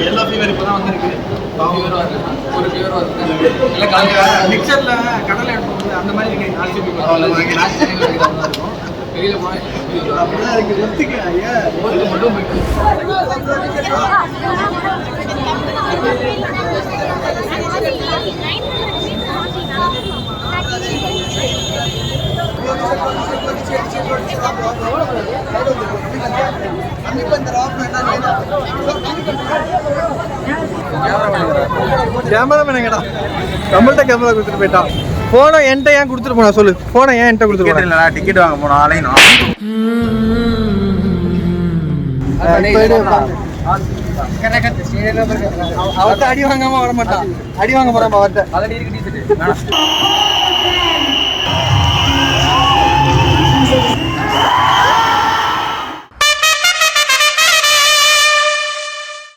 எல்லா ஃபீவர் இப்போ தான் வந்திருக்கு. ஃபீவர் வருது, ஒரு ஃபீவர் வருது. இல்லை மிக்சரில் கடலை எடுத்து அந்த மாதிரி இருக்கு. இருக்கும் வெளியில் போனால் அப்படிதான் இருக்கு. ஒத்துக்க ஐயா ஓட்டு மட்டும் போயிட்டு கேமரா மேனங்கடா நம்மள்ட்ட கேமரா கொடுத்துட்டு போயிட்டான். போனை என்கிட்ட ஏன் கொடுத்துட்டு போனா சொல்லு. போனை ஏன் என்கிட்ட கொடுத்துட்டு போனா? டிக்கெட் வாங்க போனோம் ஆலையும் அவர்கிட்ட அடி வாங்காம வர மாட்டான். அடி வாங்க போறான் அவர்கிட்ட. அதடி இருக்கு.